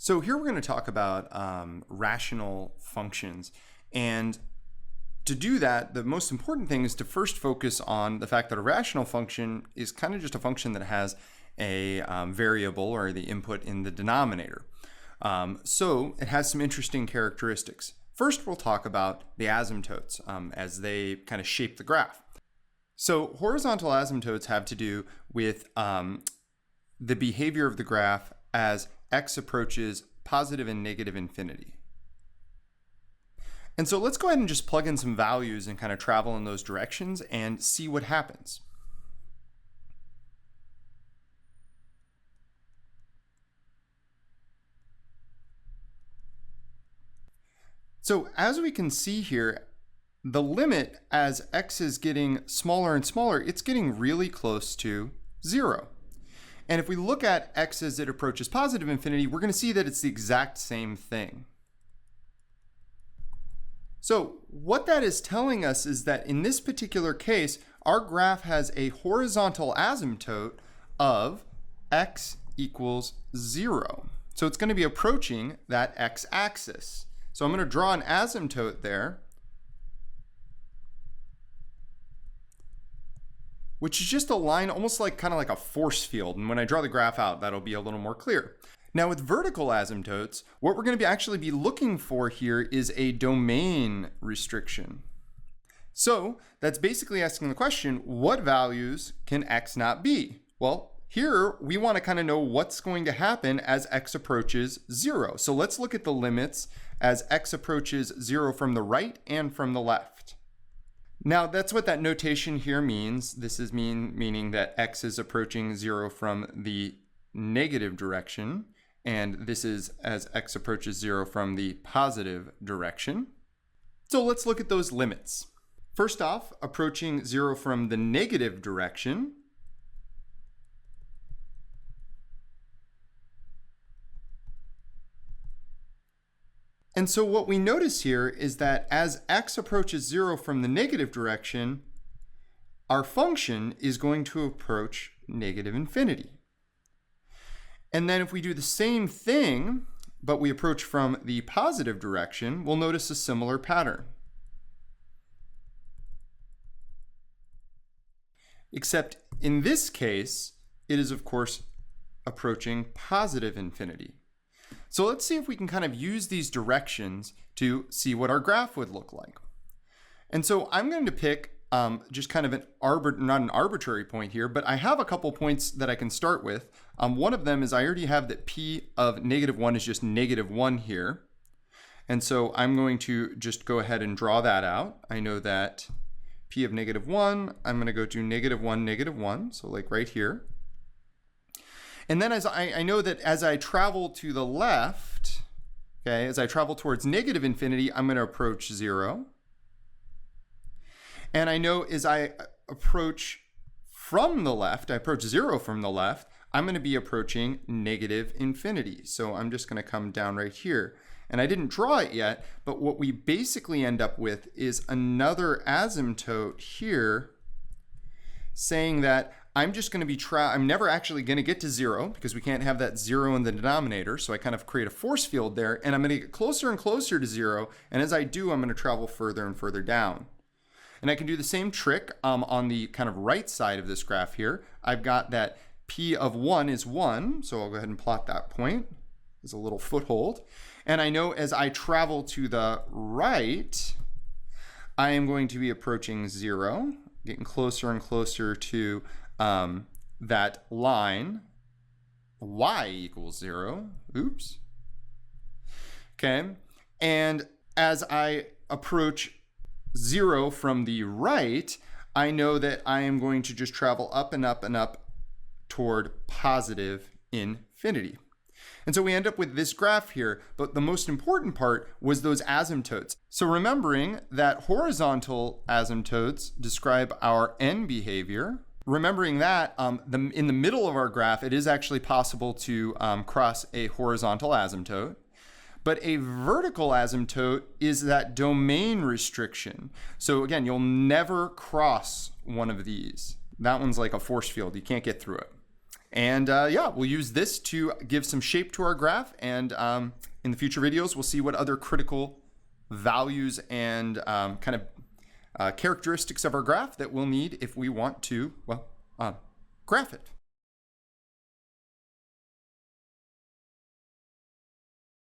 So here we're going to talk about rational functions. And to do that, the most important thing is to first focus on the fact that a rational function is kind of just a function that has a variable or the input in the denominator. So it has some interesting characteristics. First, we'll talk about the asymptotes as they kind of shape the graph. So horizontal asymptotes have to do with the behavior of the graph as x approaches positive and negative infinity. And so let's go ahead and just plug in some values and kind of travel in those directions and see what happens. So as we can see here, the limit as x is getting smaller and smaller, it's getting really close to 0. And if we look at x as it approaches positive infinity, we're going to see that it's the exact same thing. So what that is telling us is that in this particular case, our graph has a horizontal asymptote of x equals 0. So it's going to be approaching that x-axis. So I'm going to draw an asymptote there, which is just a line almost like kind of like a force field. And when I draw the graph out, that'll be a little more clear. Now with vertical asymptotes, what we're going to actually be looking for here is a domain restriction. So that's basically asking the question, what values can x not be? Well, here we want to kind of know what's going to happen as x approaches 0. So let's look at the limits as x approaches 0 from the right and from the left. Now that's what that notation here means. This is meaning that x is approaching 0 from the negative direction, and this is as x approaches 0 from the positive direction. So let's look at those limits. First off, approaching 0 from the negative direction, and so what we notice here is that as x approaches 0 from the negative direction, our function is going to approach negative infinity. And then if we do the same thing, but we approach from the positive direction, we'll notice a similar pattern. Except in this case, it is of course approaching positive infinity. So let's see if we can kind of use these directions to see what our graph would look like. And so I'm going to pick just kind of not an arbitrary point here, but I have a couple points that I can start with. One of them is I already have that p of -1 is just -1 here. And so I'm going to just go ahead and draw that out. I know that p of -1, I'm going to go to -1, -1, so like right here. And then as I know that as I travel to the left, okay, as I travel towards negative infinity, I'm going to approach 0. And I know as I approach from the left, I approach 0 from the left, I'm going to be approaching negative infinity. So I'm just going to come down right here. And I didn't draw it yet, but what we basically end up with is another asymptote here saying that I'm just going to be I'm never actually going to get to 0 because we can't have that 0 in the denominator. So I kind of create a force field there, and I'm going to get closer and closer to 0. And as I do, I'm going to travel further and further down. And I can do the same trick on the kind of right side of this graph here. I've got that p of 1 is 1. So I'll go ahead and plot that point as a little foothold. And I know as I travel to the right, I am going to be approaching 0, getting closer and closer to that line, y equals 0. Oops. Okay. And as I approach 0 from the right, I know that I am going to just travel up and up and up toward positive infinity. And so we end up with this graph here, but the most important part was those asymptotes. So remembering that horizontal asymptotes describe our end behavior, remembering that in the middle of our graph, it is actually possible to cross a horizontal asymptote. But a vertical asymptote is that domain restriction. So again, you'll never cross one of these. That one's like a force field. You can't get through it. And yeah, we'll use this to give some shape to our graph. And in the future videos, we'll see what other critical values and kind of characteristics of our graph that we'll need if we want to, well, graph it.